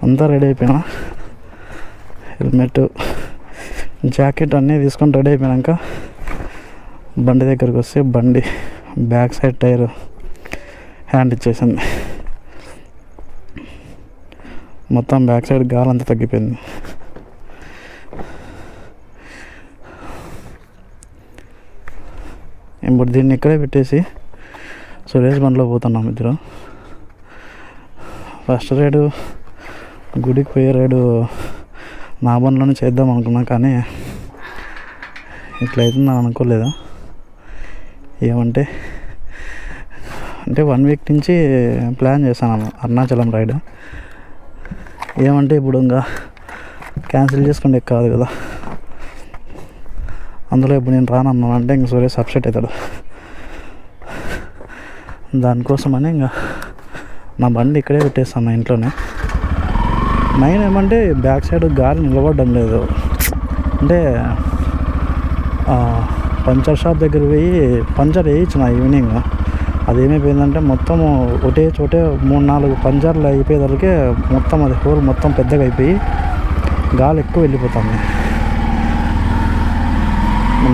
అంతా రెడీ అయిపోయినా, helmet jacket అన్నీ తీసుకొని రెడీ అయిపోయాక బండి దగ్గరికి వస్తే బండి బ్యాక్ సైడ్ టైర్ హ్యాండ్ ఇచ్చేసింది. మొత్తం బ్యాక్ సైడ్ గాలి అంతా తగ్గిపోయింది. ఇప్పుడు దీన్ని ఇక్కడే పెట్టేసి సురేష్ బండిలో పోతున్నాం ఇద్దరు. ఫస్ట్ రైడు గుడికి పోయే రైడు నా బండిలోనే చేద్దాం అనుకున్నా, కానీ ఇట్లా అవుతుందని అనుకోలేదు. ఏమంటే 1 వీక్ నుంచి ప్లాన్ చేశాను అరుణాచలం రైడ్. ఏమంటే ఇప్పుడు ఇంకా క్యాన్సిల్ చేసుకుంటే కాదు కదా, అందులో ఇప్పుడు నేను రానన్నాను అంటే ఇంక సురేష్ అప్సెట్ అవుతాడు. దానికోసమని ఇంకా నా బండి ఇక్కడే పెట్టేస్తాను ఇంట్లోనే. మెయిన్ ఏమంటే బ్యాక్ సైడ్ గాలి నిలబడడం లేదు. అంటే పంచర్ షాప్ దగ్గర పోయి పంచర్ వేయించిన ఈవినింగ్. అదేమైపోయిందంటే మొత్తము ఒకటే చోటే 3-4 పంచర్లు అయిపోయేసరికి మొత్తం అది హోల్ మొత్తం పెద్దగా అయిపోయి గాలి ఎక్కువ వెళ్ళిపోతుంది.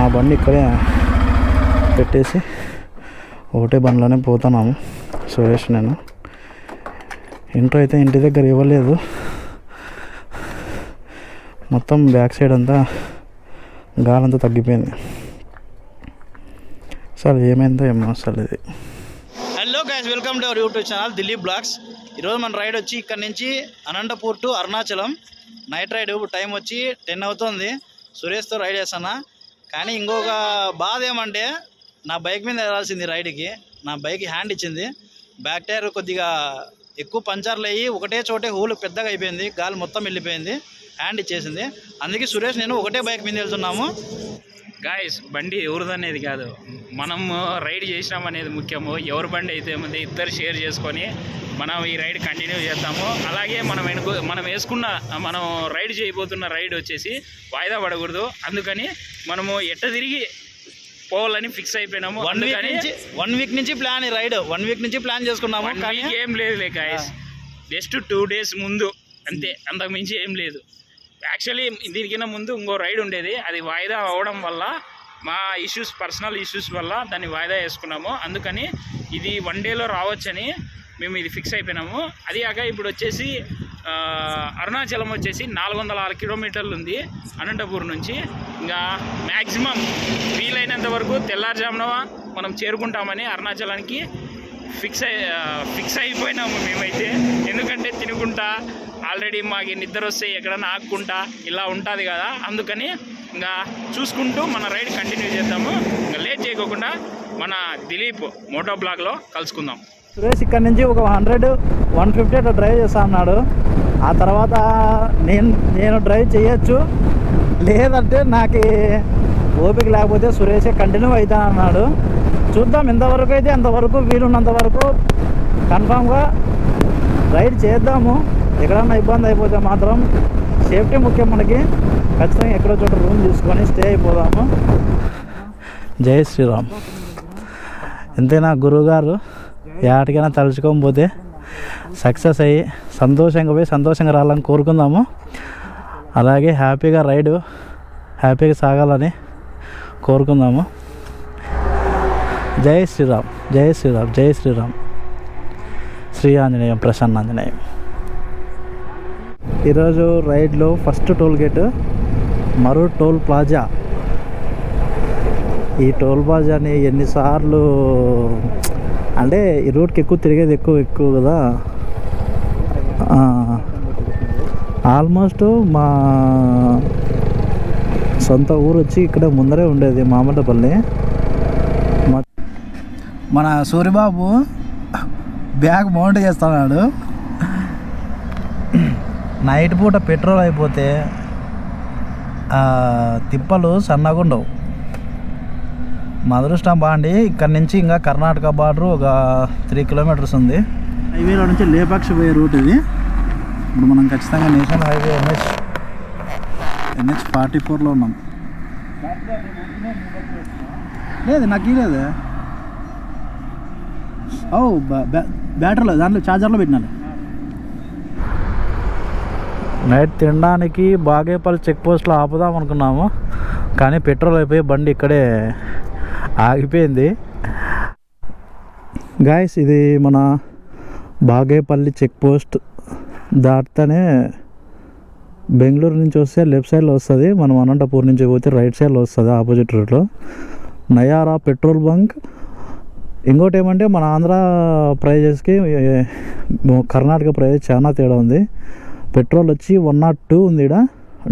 నా బండి ఇక్కడే పెట్టేసి ఒకటే బండిలోనే పోతున్నాము సురేష్ నేను. ఇంట్లో అయితే ఇంటి దగ్గర ఇవ్వలేదు, మొత్తం బ్యాక్ సైడ్ అంతా గాలంతా తగ్గిపోయింది. అసలు ఏమైందో ఏమో అసలు ఇది. Hello guys, welcome to our YouTube channel Dileep blogs. ఈరోజు మన రైడ్ వచ్చి ఇక్కడ నుంచి Anantapur to Arunachalam night ride. Time వచ్చి 10 అవుతుంది. సురేష్తో రైడ్ చేస్తాను. కానీ ఇంకొక బాధ ఏమంటే నా బైక్ మీద వెళ్ళాల్సింది రైడ్కి, నా బైక్ హ్యాండ్ ఇచ్చింది. బ్యాక్ టైర్ కొద్దిగా ఎక్కువ పంచర్లు అయ్యి ఒకటే చోటే హోల్ పెద్దగా అయిపోయింది, గాలి మొత్తం వెళ్ళిపోయింది, హ్యాండ్ ఇచ్చేసింది. అందుకే సురేష్ నేను ఒకటే బైక్ మీద వెళ్తున్నాము. గాయస్, బండి ఎవరిదనేది కాదు, మనం రైడ్ చేసినామనేది ముఖ్యము. ఎవరి బండి అయితే ఏముంది, ఇద్దరు షేర్ చేసుకొని మనం ఈ రైడ్ కంటిన్యూ చేద్దాము. అలాగే మనం వేసుకున్న మనం రైడ్ చేయబోతున్న రైడ్ వచ్చేసి వాయిదా పడకూడదు. అందుకని మనము ఎట్ట తిరిగి పోవాలని ఫిక్స్ అయిపోయినాము. 1 వీక్ నుంచి ప్లాన్, ఈ రైడ్ 1 వీక్ నుంచి ప్లాన్ చేసుకున్నాము. కానీ ఏం లేదులే గాయస్, జస్ట్ 2 డేస్ ముందు అంతే, అంతకు మించి ఏం లేదు. యాక్చువల్లీ దీనికన్నా ముందు ఇంకో రైడ్ ఉండేది, అది వాయిదా అవ్వడం వల్ల మా ఇష్యూస్, పర్సనల్ ఇష్యూస్ వల్ల దాన్ని వాయిదా వేసుకున్నాము. అందుకని ఇది 1 డేలో రావచ్చని మేము ఇది ఫిక్స్ అయిపోయినాము. అది కాక ఇప్పుడు వచ్చేసి అరుణాచలం వచ్చేసి 406 కిలోమీటర్లు ఉంది అనంతపూర్ నుంచి. ఇంకా మ్యాక్సిమం వీలైనంత వరకు తెల్లారుజామున మనం చేరుకుంటామని అరుణాచలానికి ఫిక్స్ అయిపోయినాము మేమైతే. ఎందుకంటే తినుకుంటా ఆల్రెడీ మాకు నిద్ర వస్తే ఎక్కడన్నా ఆక్కుంటా ఇలా ఉంటుంది కదా, అందుకని ఇంకా చూసుకుంటూ మన రైడ్ కంటిన్యూ చేద్దాము. ఇంకా లేట్ చేయకోకుండా మన దిలీప్ మోటో బ్లాగ్లో కలుసుకుందాం. సురేష్ ఇక్కడ నుంచి ఒక 100-150 అట్లా డ్రైవ్ చేస్తా అన్నాడు. ఆ తర్వాత నేను డ్రైవ్ చేయొచ్చు, లేదంటే నాకు ఓపిక లేకపోతే సురేషే కంటిన్యూ అవుతా అన్నాడు. చూద్దాం, ఎంతవరకు అయితే అంతవరకు, వీలున్నంత వరకు కన్ఫామ్గా రైడ్ చేద్దాము. ఎక్కడన్నా ఇబ్బంది అయిపోతే మాత్రం సేఫ్టీ ముఖ్యం మనకి. ఖచ్చితంగా ఎక్కడో చోట రూమ్ తీసుకొని స్టే అయిపోదాము. జై శ్రీరామ్. ఎంతైనా గురువుగారు ఎక్కడికైనా తలుచుకోకపోతే సక్సెస్ అయ్యి సంతోషంగా పోయి సంతోషంగా రావాలని కోరుకుందాము. అలాగే హ్యాపీగా రైడు హ్యాపీగా సాగాలని కోరుకుందాము. జై శ్రీరామ్, జై శ్రీరామ్, జై శ్రీరామ్. శ్రీ ఆంజనేయం, ప్రసన్నాంజనేయం. ఈరోజు రైడ్లో first toll gate Maroor toll plaza. ఈ టోల్ ప్లాజాని ఎన్నిసార్లు అంటే ఈ రూట్కి ఎక్కువ తిరిగేది ఎక్కువ కదా. ఆల్మోస్ట్ మా సొంత ఊరు వచ్చి ఇక్కడ ముందరే ఉండేది మామటపల్లి. మన సూరిబాబు బ్యాగ్ మౌంట్ చేస్తున్నాడు. నైట్ పూట పెట్రోల్ అయిపోతే తిప్పలు సన్నగా ఉండవు. మా అదృష్టం బాగుండి ఇక్కడ నుంచి ఇంకా కర్ణాటక బార్డర్ ఒక 3 కిలోమీటర్స్ ఉంది. హైవేలో నుంచి లేపాక్షి పోయే రూట్ ఇది. ఇప్పుడు మనం ఖచ్చితంగా నేషనల్ హైవే NH 44లో ఉన్నాం. లేదు నాకు ఇలేదు. బ్యాటరీలో దాంట్లో ఛార్జర్లో పెట్టినాను. నైట్ తినడానికి బాగేపల్లి చెక్ పోస్ట్లో ఆపుదాం అనుకున్నాము, కానీ పెట్రోల్ అయిపోయి బండి ఇక్కడే ఆగిపోయింది. గాయస్, ఇది మన బాగేపల్లి చెక్ పోస్ట్ దాటితేనే బెంగళూరు నుంచి వస్తే లెఫ్ట్ సైడ్లో వస్తుంది, మనం అనంతపూర్ నుంచి పోతే రైట్ సైడ్లో వస్తుంది ఆపోజిట్ రూట్లో. Nayara petrol bunk. ఇంకోటి ఏమంటే మన ఆంధ్ర ప్రైజెస్కి కర్ణాటక ప్రైజెస్ చాలా తేడా ఉంది. పెట్రోల్ వచ్చి 102 ఉంది, ఇక్కడ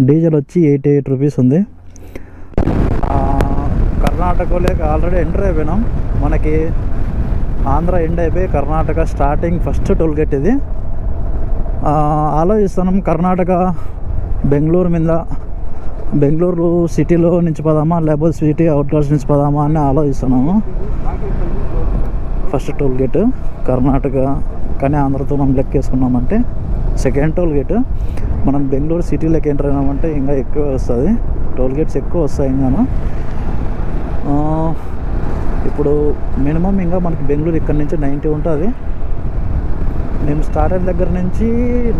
డీజిల్ వచ్చి 88 రూపీస్ ఉంది. కర్ణాటకలోకి ఆల్రెడీ ఎంటర్ అయిపోయినాం. మనకి ఆంధ్ర ఎండ్ అయిపోయి Karnataka starting first toll gate ఇది. ఆలోచిస్తున్నాం కర్ణాటక బెంగళూరు సిటీలో నుంచి పోదామా లేకపోతే సిటీ అవుట్కట్స్ నుంచి పోదామా అని ఆలోచిస్తున్నాము. ఫస్ట్ టోల్ గేట్ కర్ణాటక, కానీ ఆంధ్రతో మనం లెక్కేసుకున్నామంటే సెకండ్ టోల్ గేట్. మనం బెంగళూరు సిటీలోకి ఎంటర్ అయినామంటే ఇంకా ఎక్కువ వస్తుంది, టోల్ గేట్స్ ఎక్కువ వస్తాయి. ఇంకాను ఇప్పుడు మినిమం ఇంకా మనకి బెంగళూరు ఇక్కడ నుంచి 90 ఉంటుంది. మేము స్టార్ట్ అయిన దగ్గర నుంచి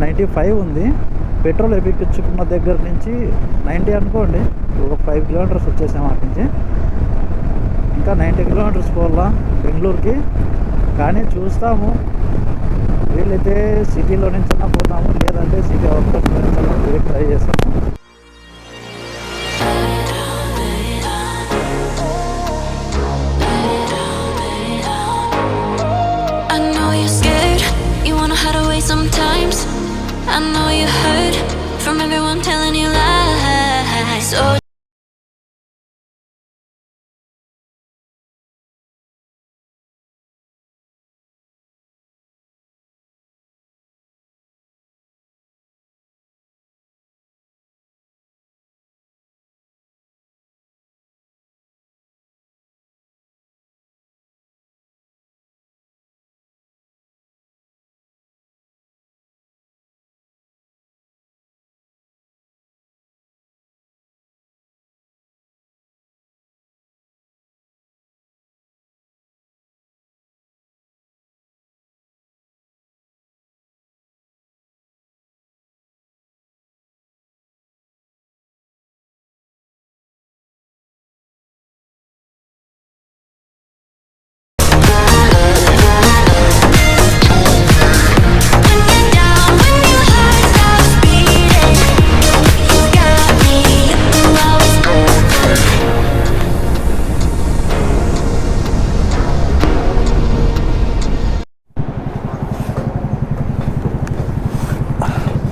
95 ఉంది. పెట్రోల్ ఎక్కించుకున్న దగ్గర నుంచి 90 అనుకోండి. ఒక 5 కిలోమీటర్స్ వచ్చేసాం అక్కడి నుంచి. ఇంకా 90 కిలోమీటర్స్ పోవాలా బెంగళూరుకి. కానీ చూస్తాము, వీళ్ళైతే సిటీలో నుంచి పోతాము, లేదంటే సిటీ అవుట్కట్స్ నుంచి ట్రై చేస్తాము. Sometimes I know you heard from everyone telling you lies. So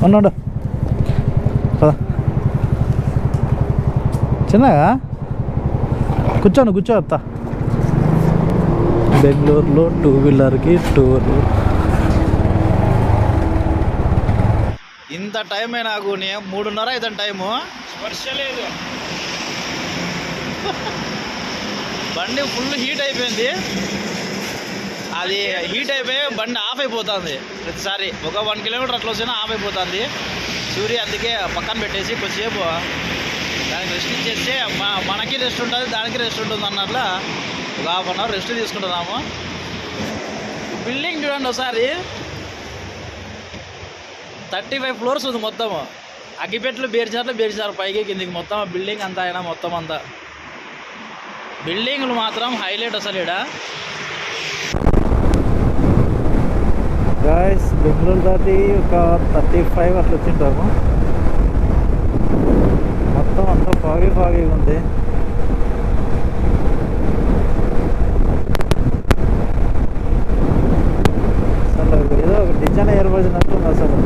ఉన్నాడు చిన్నగా కూర్చోను చెప్తా. బెంగళూరులో 2 వీలర్కి టూర్. ఇంత టైం అయినా నాకు 3:30 అవుతుంది టైము, వర్ష లేదు. బండి ఫుల్ హీట్ అయిపోయింది. అది హీట్ అయిపోయి బండి ఆఫ్ అయిపోతుంది ప్రతిసారి. ఒక 1 కిలోమీటర్ అట్లా వచ్చినా ఆఫ్ అయిపోతుంది. సూర్య అందుకే పక్కన పెట్టేసి కొద్దిసేపు దానికి రెస్ట్ ఇచ్చేస్తే మనకి రెస్ట్ ఉంటుంది, దానికి రెస్ట్ ఉంటుంది అన్నట్ల ఒక ½ అవర్ రెస్ట్ తీసుకుంటున్నాము. బిల్డింగ్ చూడండి ఒకసారి, 35 ఫ్లోర్స్ ఉంది మొత్తము. అగ్గిపెట్లు బేర్చారు పైకి కిందికి మొత్తం బిల్డింగ్ అంతా. అయినా మొత్తం అంతా బిల్డింగ్లు మాత్రం హైలైట్ అసలు ఇక్కడ. గాయస్, బెంగళూరు దాటి ఒక 35 అట్లా వచ్చింటాము. మొత్తం అంతా ఫాగీ ఉంది. అసలు ఏదో ఒక డిజైన్ ఏర్పడినట్టుంది అసలు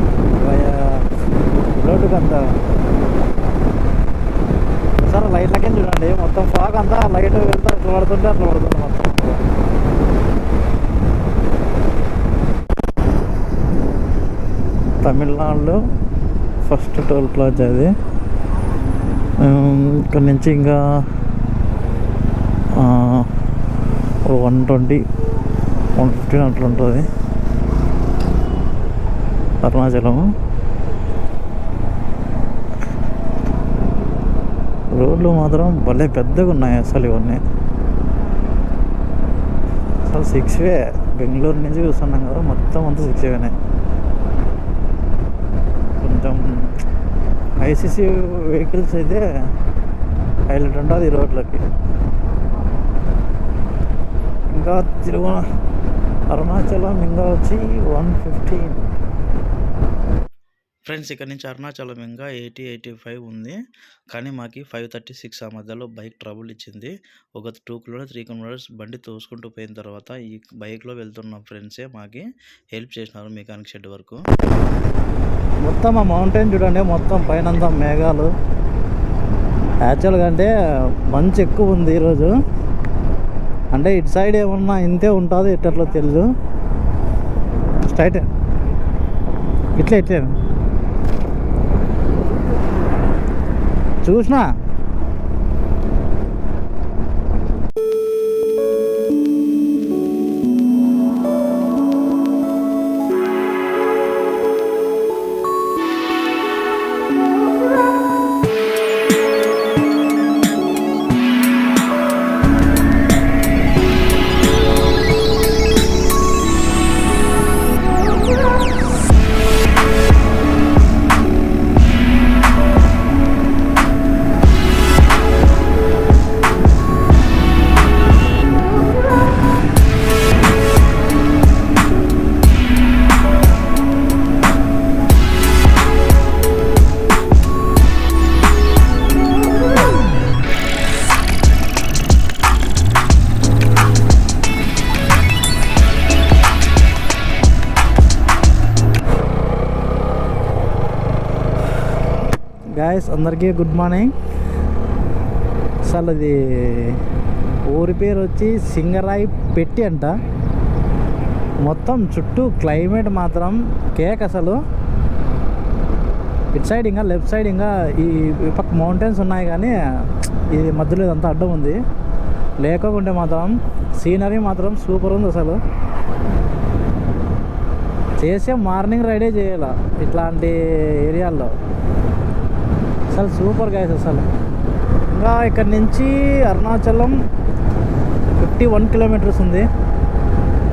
రోడ్డుకి అంతా. సార్ లైట్లకే చూడండి, మొత్తం ఫాగ్ అంతా లైట్ వెళ్తే అట్లా పడుతుంటే అట్లా పడుతుంది మొత్తం. తమిళనాడులో ఫస్ట్ టోల్ ప్లాజా అది. ఇక్కడ నుంచి ఇంకా 120-115 అట్లా ఉంటుంది అరుణాచలము. రోడ్లు మాత్రం భలే పెద్దగా ఉన్నాయి అసలు. ఇవన్నీ అసలు 6 వే. బెంగళూరు నుంచి చూస్తున్నాం కదా, మొత్తం అంతా 6 వేనే. కొంచెం ఐసీసీ వెహికల్స్ అయితే హైలైట్ ఉంటుంది ఈ రోడ్లకి. ఇంకా అరుణాచలం ఇంకా వచ్చి 115. ఫ్రెండ్స్ ఇక్కడ నుంచి అరుణాచలం ఇంకా 80-85 ఉంది, కానీ మాకు 5:36 ఆ మధ్యలో బైక్ ట్రబుల్ ఇచ్చింది. ఒక 2 కిలోమీటర్స్ 3 కిలోమీటర్స్ బండి తోసుకుంటూ పోయిన తర్వాత ఈ బైక్లో వెళ్తున్న ఫ్రెండ్సే మాకు హెల్ప్ చేసినారు మెకానిక్ షెడ్ వరకు. మొత్తం ఆ మౌంటైన్ చూడండి, మొత్తం పైనంతా మేఘాలు. యాక్చువల్గా అంటే మంచు ఎక్కువ ఉంది ఈరోజు. అంటే ఇటు సైడ్ ఏమన్నా ఇంతే ఉంటుంది, ఎట్లా తెలియదు. స్ట్రైట్ ఇట్లే చూసినా. గాయస్ అందరికీ గుడ్ మార్నింగ్. అసలు అది ఊరి పేరు వచ్చి సింగరాయి పెట్టి అంట. మొత్తం చుట్టూ క్లైమేట్ మాత్రం కేక్. అసలు ఇటు సైడ్ ఇంకా లెఫ్ట్ సైడ్ ఇంకా ఈ పక్క మౌంటైన్స్ ఉన్నాయి, కానీ ఇది మధ్యలో ఇదంతా అడ్డం ఉంది. లేకుంటే మాత్రం సీనరీ మాత్రం సూపర్ ఉంది. అసలు చేసే మార్నింగ్ రైడే చేయాల ఇట్లాంటి ఏరియాల్లో. అసలు సూపర్ గైస్. అసలు ఇంకా ఇక్కడ నుంచి అరుణాచలం 51 కిలోమీటర్స్ ఉంది.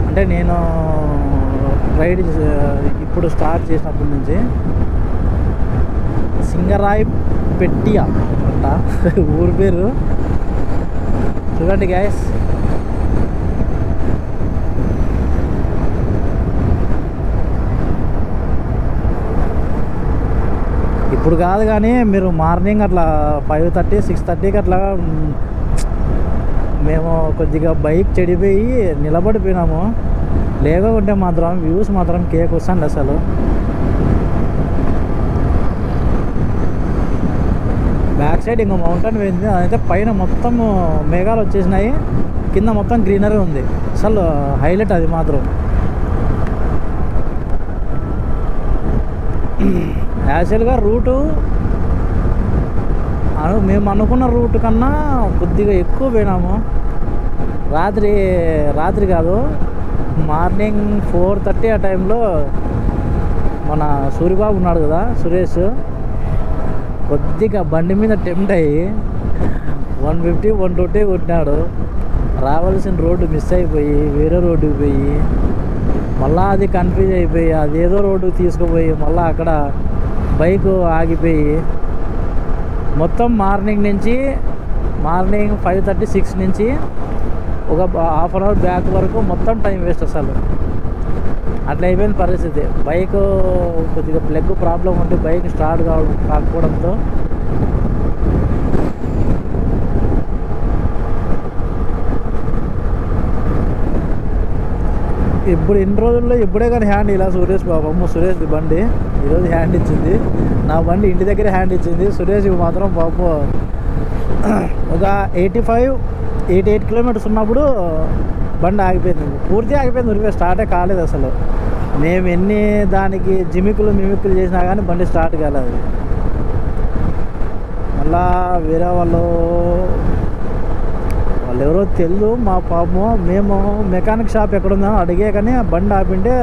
అంటే నేను రైడ్ ఇప్పుడు స్టార్ట్ చేసినప్పటి నుంచి. సింగరాయి పెట్టియా అంట ఊరి పేరు. చూడండి గైస్, ఇప్పుడు కాదు కానీ మీరు మార్నింగ్ అట్లా 5:30 6:30కి అట్లా మేము కొద్దిగా బైక్ చెడిపోయి నిలబడిపోయినాము. లేకుంటే మాత్రం వ్యూస్ మాత్రం కేక్ వస్తుంది. అసలు బ్యాక్ సైడ్ ఇంకో మౌంటైన్ పోయింది, అదైతే పైన మొత్తం మేఘాలు వచ్చేసినాయి, కింద మొత్తం గ్రీనరీ ఉంది. అసలు హైలైట్ అది మాత్రం. యాక్చువల్గా రూటు మేము అనుకున్న రూట్ కన్నా కొద్దిగా ఎక్కువ పోయినాము. రాత్రి కాదు, మార్నింగ్ 4:30 ఆ టైంలో మన సూరిబాబు ఉన్నాడు కదా, సురేష్, కొద్దిగా బండి మీద టెంప్ట్ అయ్యి 150 120 కొట్టినాడు. రావాల్సిన రోడ్డు మిస్ అయిపోయి వేరే రోడ్డుకి పోయి మళ్ళీ అది కన్ఫ్యూజ్ అయిపోయి అదేదో రోడ్డుకి తీసుకుపోయి మళ్ళీ అక్కడ బైక్ ఆగిపోయి మొత్తం మార్నింగ్ 5:36 నుంచి ఒక హాఫ్ అన్ అవర్ బ్యాక్ వరకు మొత్తం టైం వేస్ట్. అసలు అట్లా అయిపోయిన పరిస్థితి. బైక్ కొద్దిగా ప్లగ్ ప్రాబ్లం ఉంటే బైక్ స్టార్ట్ కాకపోవడంతో ఇప్పుడు ఇన్ని రోజుల్లో ఇప్పుడే కానీ హ్యాండ్ ఇలా సురేష్ బాబమ్మ సురేష్ది బండి ఈరోజు హ్యాండ్ ఇచ్చింది. నా బండి ఇంటి దగ్గర హ్యాండ్ ఇచ్చింది. సురేష్ మాత్రం పాప ఒక 85-88 కిలోమీటర్స్ ఉన్నప్పుడు బండి ఆగిపోయింది, పూర్తి ఆగిపోయింది. ఉరిపే స్టార్టే కాలేదు. అసలు మేము ఎన్ని దానికి మిమిక్కులు చేసినా కానీ బండి స్టార్ట్ కాలేదు. మళ్ళా వేరే వాళ్ళు ఎవరో తెలియదు మా పాపము. మేము మెకానిక్ షాప్ ఎక్కడుందని అడిగే కానీ బండి ఆపింటే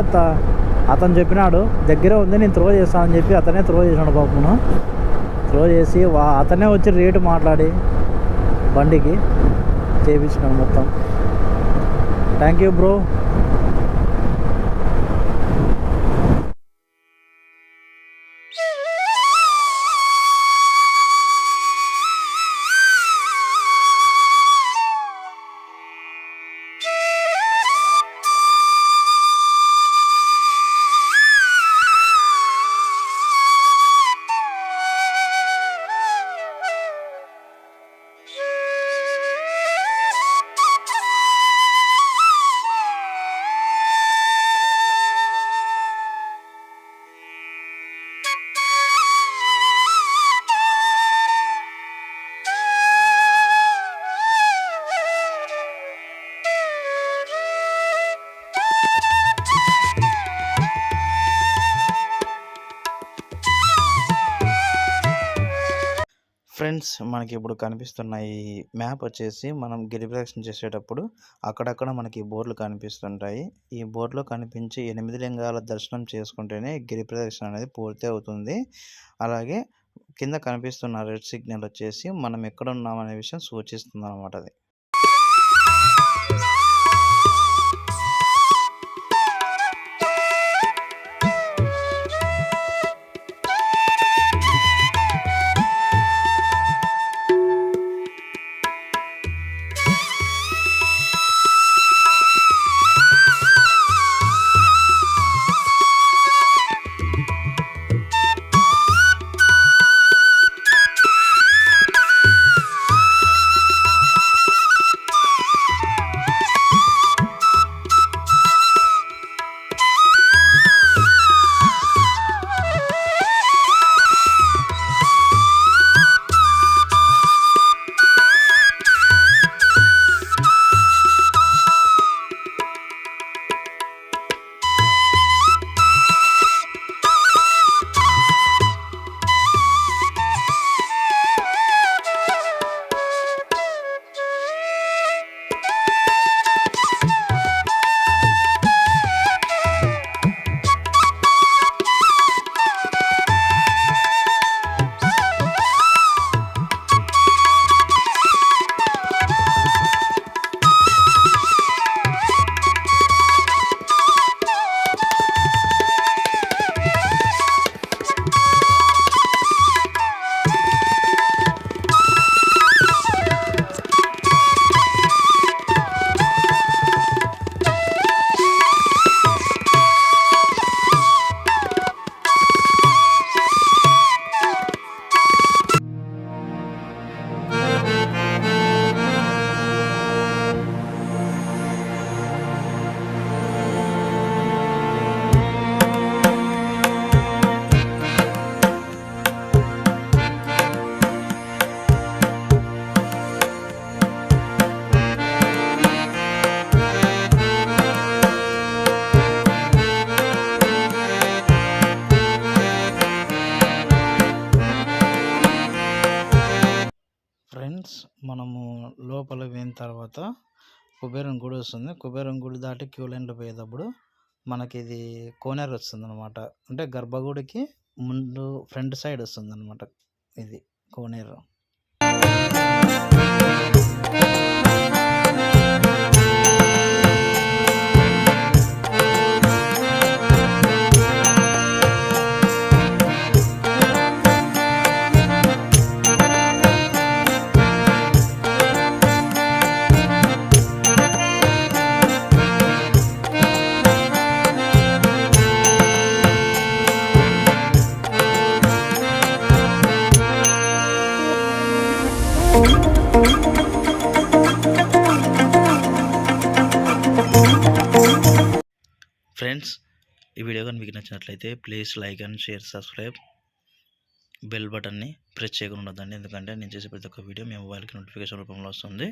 అతను చెప్పినాడు దగ్గరే ఉంది, నేను త్రో చేస్తానని చెప్పి అతనే త్రో చేసినాడు పాపమును. త్రో చేసి అతనే వచ్చి రేటు మాట్లాడి బండికి చేయించినాడు మొత్తం. Thank you bro. ఫ్రెండ్స్, మనకి ఇప్పుడు కనిపిస్తున్న ఈ మ్యాప్ వచ్చేసి మనం గిరి ప్రదక్షిణ చేసేటప్పుడు అక్కడక్కడ మనకి బోర్డులు కనిపిస్తుంటాయి. ఈ బోర్డులో కనిపించే 8 లింగాల దర్శనం చేసుకుంటేనే గిరి ప్రదక్షిణ అనేది పూర్తి అవుతుంది. అలాగే కింద కనిపిస్తున్న రెడ్ సిగ్నల్ వచ్చేసి మనం ఎక్కడ ఉన్నామనే విషయం సూచిస్తుంది అనమాట అది. ఫ్రెండ్స్, మనము లోపల పోయిన తర్వాత కుబేరం గుడి వస్తుంది. కుబేరం గుడి దాటి క్యూ లైన్లో పోయేటప్పుడు మనకి ఇది కోనేరు వస్తుంది అనమాట. అంటే గర్భగుడికి ముందు ఫ్రంట్ సైడ్ వస్తుంది అనమాట ఇది కోనేరు. ఫ్రెండ్స్, ఈ వీడియో కానీ మీకు నచ్చినట్లయితే please like and share, subscribe, bell బటన్ని ప్రెస్ చేయకుండా ఉండదండి. ఎందుకంటే నేను చేసే ప్రతి ఒక్క వీడియో మీ మొబైల్కి నోటిఫికేషన్ రూపంలో వస్తుంది.